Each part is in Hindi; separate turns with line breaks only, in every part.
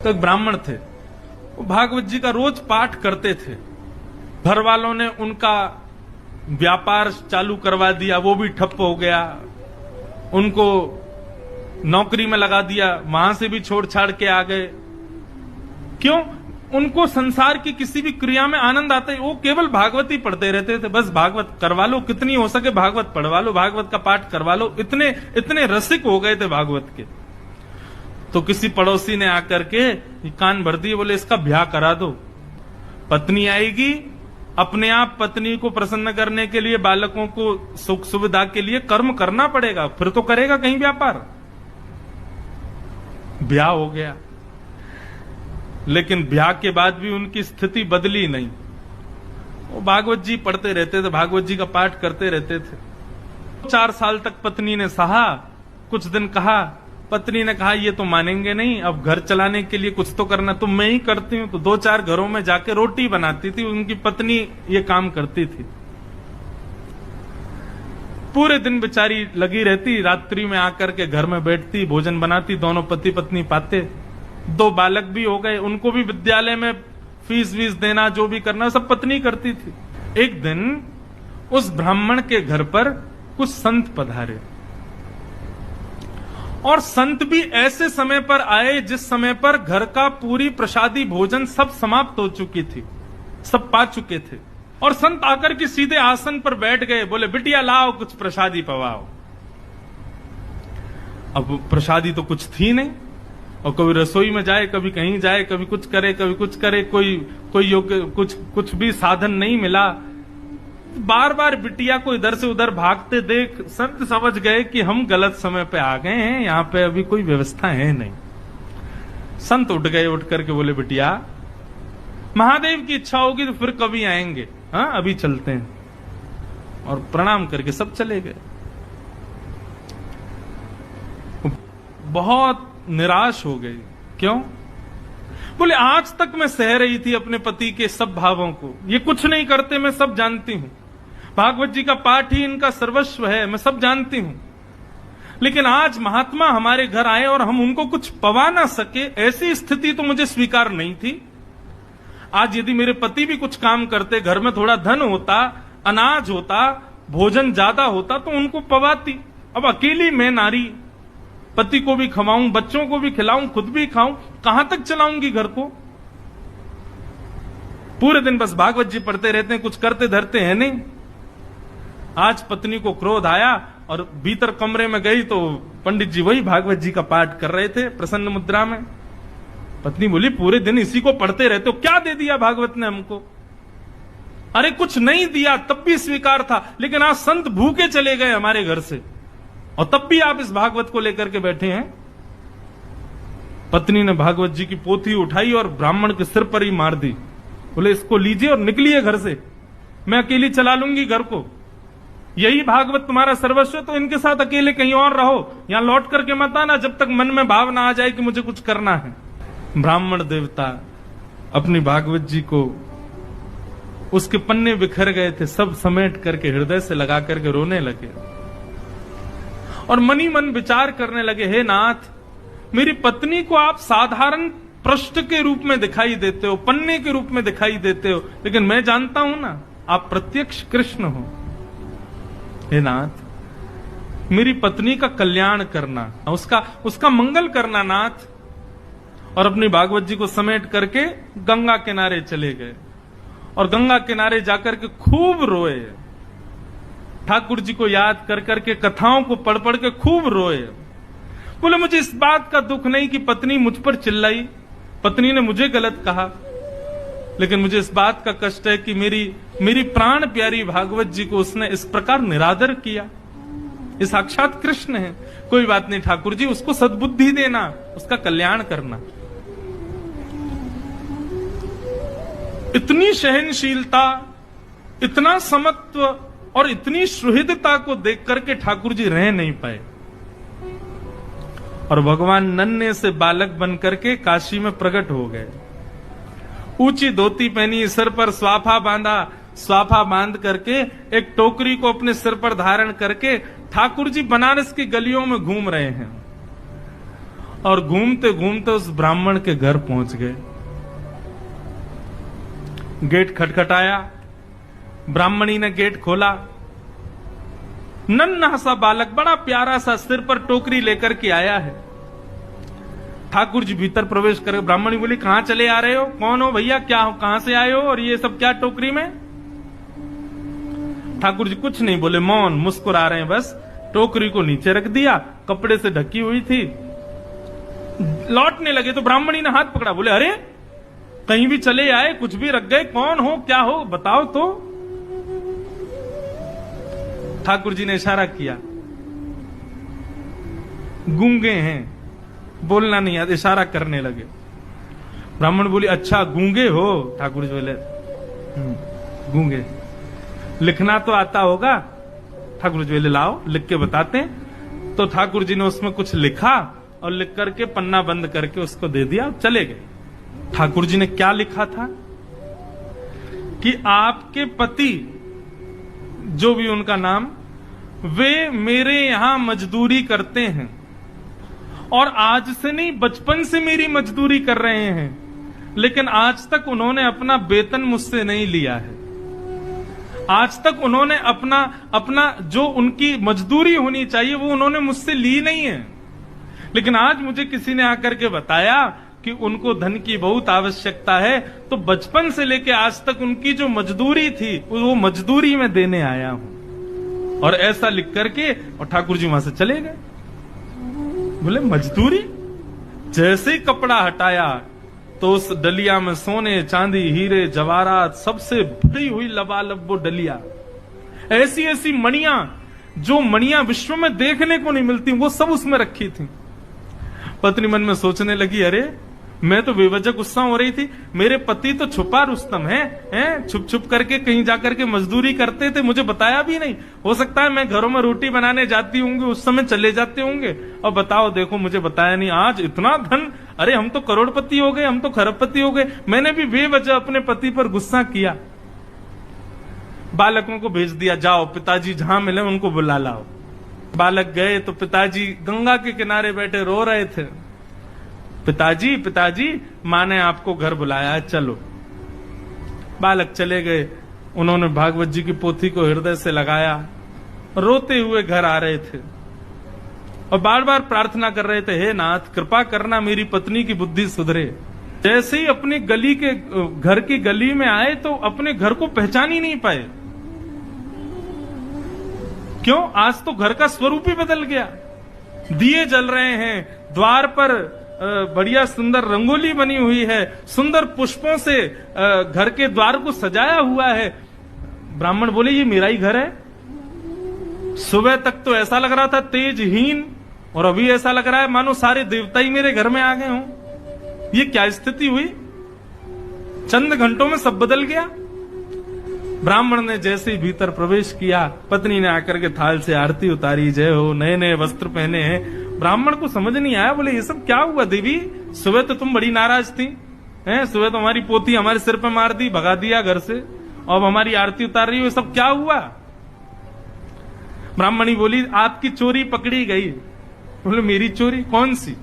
तो एक ब्राह्मण थे, वो भागवत जी का रोज पाठ करते थे। घर वालों ने उनका व्यापार चालू करवा दिया, वो भी ठप हो गया। उनको नौकरी में लगा दिया, वहां से भी छोड़ छाड़ के आ गए। क्यों? उनको संसार की किसी भी क्रिया में आनंद आता है, वो केवल भागवत ही पढ़ते रहते थे। बस भागवत करवा लो, कितनी हो सके भागवत पढ़वा लो, भागवत का पाठ करवा लो। इतने इतने रसिक हो गए थे भागवत के। तो किसी पड़ोसी ने आकर के कान भर दिए, बोले इसका ब्याह करा दो। पत्नी आएगी, अपने आप पत्नी को प्रसन्न करने के लिए, बालकों को सुख सुविधा के लिए कर्म करना पड़ेगा, फिर तो करेगा कहीं व्यापार। ब्याह हो गया, लेकिन ब्याह के बाद भी उनकी स्थिति बदली नहीं। वो भागवत जी पढ़ते रहते थे, भागवत जी का पाठ करते रहते थे। 4 साल तक पत्नी ने सहा। कुछ दिन कहा, पत्नी ने कहा ये तो मानेंगे नहीं, अब घर चलाने के लिए कुछ तो करना। तो मैं ही करती हूं। तो 2-4 घरों में जाके रोटी बनाती थी, उनकी पत्नी ये काम करती थी। पूरे दिन बेचारी लगी रहती, रात्रि में आकर के घर में बैठती, भोजन बनाती, दोनों पति पत्नी पाते। 2 बालक भी हो गए, उनको भी विद्यालय में फीस वीस देना, जो भी करना सब पत्नी करती थी। एक दिन उस ब्राह्मण के घर पर कुछ संत पधारे, और संत भी ऐसे समय पर आए जिस समय पर घर का पूरी प्रसादी भोजन सब समाप्त हो चुकी थी, सब पा चुके थे। और संत आकर के सीधे आसन पर बैठ गए, बोले बिटिया लाओ कुछ प्रसादी पवाओ। अब प्रसादी तो कुछ थी नहीं, और कभी रसोई में जाए, कभी कहीं जाए, कभी कुछ करे, कभी कुछ करे, कोई योग्य कुछ भी साधन नहीं मिला। बार बार बिटिया को इधर से उधर भागते देख संत समझ गए कि हम गलत समय पे आ गए हैं, यहां पे अभी कोई व्यवस्था है नहीं। संत उठ गए, उठ करके बोले बिटिया महादेव की इच्छा होगी तो फिर कभी आएंगे, हाँ अभी चलते हैं। और प्रणाम करके सब चले गए। बहुत निराश हो गई। क्यों? बोले आज तक मैं सह रही थी अपने पति के सब भावों को, ये कुछ नहीं करते, मैं सब जानती हूं। भागवत जी का पाठ ही इनका सर्वस्व है, मैं सब जानती हूं। लेकिन आज महात्मा हमारे घर आए और हम उनको कुछ पवा ना सके, ऐसी स्थिति तो मुझे स्वीकार नहीं थी। आज यदि मेरे पति भी कुछ काम करते, घर में थोड़ा धन होता, अनाज होता, भोजन ज्यादा होता, तो उनको पवाती। अब अकेली मैं नारी, पति को भी खवाऊं, बच्चों को भी खिलाऊं, खुद भी खाऊं, कहां तक चलाऊंगी घर को? पूरे दिन बस भागवत जी पढ़ते रहते हैं, कुछ करते धरते हैं नहीं। आज पत्नी को क्रोध आया और भीतर कमरे में गई तो पंडित जी वही भागवत जी का पाठ कर रहे थे प्रसन्न मुद्रा में। पत्नी बोली पूरे दिन इसी को पढ़ते रहते हो, क्या दे दिया भागवत ने हमको? अरे कुछ नहीं दिया, तब भी स्वीकार था, लेकिन आज संत भूखे चले गए हमारे घर से, और तब भी आप इस भागवत को लेकर के बैठे हैं। पत्नी ने भागवत जी की पोथी उठाई और ब्राह्मण के सिर पर ही मार दी। बोले इसको लीजिए और निकलिए घर से, मैं अकेली चला लूंगी घर को। यही भागवत तुम्हारा सर्वस्व, तो इनके साथ अकेले कहीं और रहो, यहां लौट करके मत आना जब तक मन में भाव ना आ जाए कि मुझे कुछ करना है। ब्राह्मण देवता अपनी भागवत जी को, उसके पन्ने बिखर गए थे, सब समेट करके हृदय से लगा करके रोने लगे और मनी मन विचार करने लगे, हे नाथ, मेरी पत्नी को आप साधारण पृष्ठ के रूप में दिखाई देते हो, पन्ने के रूप में दिखाई देते हो, लेकिन मैं जानता हूं ना आप प्रत्यक्ष कृष्ण हो। हे नाथ, मेरी पत्नी का कल्याण करना, उसका मंगल करना नाथ। और अपनी भागवत जी को समेट करके गंगा किनारे चले गए और गंगा किनारे जाकर के खूब रोए। ठाकुर जी को याद कर करके, कथाओं को पढ़ पढ़ के खूब रोए। बोले मुझे इस बात का दुख नहीं कि पत्नी मुझ पर चिल्लाई, पत्नी ने मुझे गलत कहा, लेकिन मुझे इस बात का कष्ट है कि मेरी प्राण प्यारी भागवत जी को उसने इस प्रकार निरादर किया। ये साक्षात कृष्ण है। कोई बात नहीं ठाकुर जी, उसको सद्बुद्धि देना, उसका कल्याण करना। इतनी सहनशीलता, इतना समत्व और इतनी सुहृदता को देख करके ठाकुर जी रह नहीं पाए, और भगवान नन्हे से बालक बन करके काशी में प्रकट हो गए। ऊंची धोती पहनी, सिर पर स्वाफा बांधा, स्वाफा बांध करके एक टोकरी को अपने सिर पर धारण करके ठाकुर जी बनारस की गलियों में घूम रहे हैं। और घूमते घूमते उस ब्राह्मण के घर पहुंच गए। गेट खटखटाया, ब्राह्मणी ने गेट खोला। नन्हा सा बालक, बड़ा प्यारा सा, सिर पर टोकरी लेकर के आया है। ठाकुर जी भीतर प्रवेश कर, ब्राह्मणी बोली कहां चले आ रहे हो, कौन हो भैया, क्या हो, कहां से आए हो, और ये सब क्या टोकरी में। ठाकुर जी कुछ नहीं बोले, मौन, मुस्कुरा रहे हैं बस। टोकरी को नीचे रख दिया, कपड़े से ढकी हुई थी। लौटने लगे तो ब्राह्मणी ने हाथ पकड़ा, बोले अरे कहीं भी चले आए, कुछ भी रख गए, कौन हो, क्या हो, बताओ तो। ठाकुर जी ने इशारा किया, गूंगे हैं, बोलना नहीं आता, इशारा करने लगे। ब्राह्मण बोली अच्छा गूंगे हो। ठाकुर जी बोले गूंगे, लिखना तो आता होगा। ठाकुर जी बोले लाओ लिख के बताते हैं। तो ठाकुर जी ने उसमें कुछ लिखा और लिख करके पन्ना बंद करके उसको दे दिया, चले गए। ठाकुर जी ने क्या लिखा था कि आपके पति, जो भी उनका नाम, वे मेरे यहां मजदूरी करते हैं और आज से नहीं, बचपन से मेरी मजदूरी कर रहे हैं, लेकिन आज तक उन्होंने अपना वेतन मुझसे नहीं लिया है। आज तक उन्होंने अपना जो उनकी मजदूरी होनी चाहिए वो उन्होंने मुझसे ली नहीं है। लेकिन आज मुझे किसी ने आकर के बताया कि उनको धन की बहुत आवश्यकता है, तो बचपन से लेके आज तक उनकी जो मजदूरी थी वो मजदूरी में देने आया हूं। और ऐसा लिख करके और ठाकुर जी वहां से चले गए। बोले मजदूरी। जैसे ही कपड़ा हटाया तो उस डलिया में सोने, चांदी, हीरे, जवाहरात सबसे भरी हुई लबालब वो डलिया, ऐसी ऐसी मणियां, जो मणियां विश्व में देखने को नहीं मिलती, वो सब उसमें रखी थी। पत्नी मन में सोचने लगी, अरे मैं तो बेवजह गुस्सा हो रही थी, मेरे पति तो छुपा रुस्तम हैं, छुप छुप करके कहीं जाकर के मजदूरी करते थे, मुझे बताया भी नहीं। हो सकता है मैं घरों में रोटी बनाने जाती होंगी, उस समय चले जाते होंगे, और बताओ देखो मुझे बताया नहीं। आज इतना धन, अरे हम तो करोड़पति हो गए, हम तो खरबपति हो गए। मैंने भी बेवजह अपने पति पर गुस्सा किया। बालकों को भेज दिया, जाओ पिताजी जहां मिले उनको बुला लाओ। बालक गए तो पिताजी गंगा के किनारे बैठे रो रहे थे। पिताजी पिताजी, मां ने आपको घर बुलाया है, चलो। बालक चले गए। उन्होंने भागवत जी की पोथी को हृदय से लगाया, रोते हुए घर आ रहे थे और बार बार प्रार्थना कर रहे थे, हे नाथ कृपा करना मेरी पत्नी की बुद्धि सुधरे। जैसे ही अपनी गली के घर की गली में आए तो अपने घर को पहचान ही नहीं पाए। क्यों? आज तो घर का स्वरूप ही बदल गया। दिए जल रहे हैं, द्वार पर बढ़िया सुंदर रंगोली बनी हुई है, सुंदर पुष्पों से घर के द्वार को सजाया हुआ है। ब्राह्मण बोले ये मेरा ही घर है। सुबह तक तो ऐसा लग रहा था तेजहीन, और अभी ऐसा लग रहा है मानो सारे देवता ही मेरे घर में आ गए हों। ये क्या स्थिति हुई? चंद घंटों में सब बदल गया। ब्राह्मण ने जैसे ही भीतर प्रवेश किया, पत्नी ने आकर के थाल से आरती उतारी, जय हो, नए नए वस्त्र पहने हैं। ब्राह्मण को समझ नहीं आया, बोले ये सब क्या हुआ देवी? सुबह तो तुम बड़ी नाराज थी, हैं? सुबह तो हमारी पोती हमारे सिर पे मार दी, भगा दिया घर से, और हमारी आरती उतार रही हो, ये सब क्या हुआ? ब्राह्मणी बोली आपकी चोरी पकड़ी गई। बोले मेरी चोरी? कौन सी?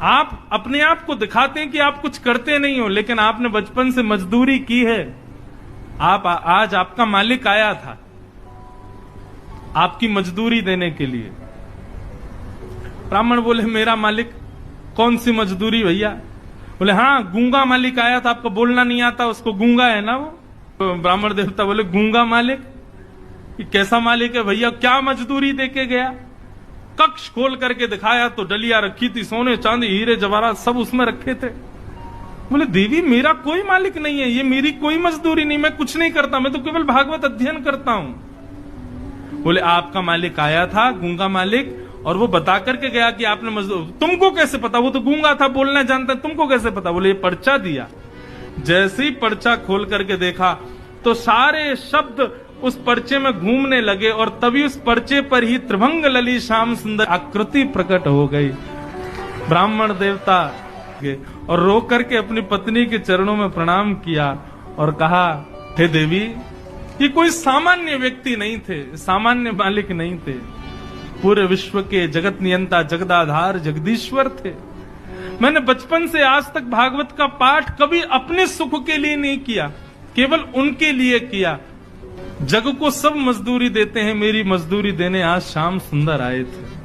आप अपने आप को दिखाते हैं कि आप कुछ करते नहीं हो, लेकिन आपने बचपन से मजदूरी की है। आज आपका मालिक आया था आपकी मजदूरी देने के लिए। ब्राह्मण बोले मेरा मालिक? कौन सी मजदूरी भैया? बोले हाँ, गूंगा मालिक आया था, आपको बोलना नहीं आता, उसको गूंगा है ना वो। तो ब्राह्मण देवता बोले गूंगा मालिक? ये कैसा मालिक है भैया? क्या मजदूरी देके गया? कक्ष खोल करके दिखाया तो डलिया रखी थी, सोने चांदी हीरे जवाहरात सब उसमें रखे थे। बोले देवी मेरा कोई मालिक नहीं है, ये मेरी कोई मजदूरी नहीं, मैं कुछ नहीं करता, मैं तो केवल भागवत अध्ययन करता हूं। बोले आपका मालिक आया था, गूंगा मालिक, और वो बता करके गया कि आपने मजदूर। तुमको कैसे पता? वो तो गूंगा था, बोलना जानता, तुमको कैसे पता? बोले ये पर्चा दिया। जैसे ही पर्चा खोल करके देखा तो सारे शब्द उस पर्चे में घूमने लगे, और तभी उस पर्चे पर ही त्रिभंग लली श्याम सुंदर आकृति प्रकट हो गई। ब्राह्मण देवता और रो करके अपनी पत्नी के चरणों में प्रणाम किया और कहा, हे देवी, ये कोई सामान्य व्यक्ति नहीं थे, सामान्य मालिक नहीं थे, पूरे विश्व के जगत नियंता जगदाधार जगदीश्वर थे। मैंने बचपन से आज तक भागवत का पाठ कभी अपने सुख के लिए नहीं किया, केवल उनके लिए किया। जग को सब मजदूरी देते हैं, मेरी मजदूरी देने आज श्याम सुंदर आए थे।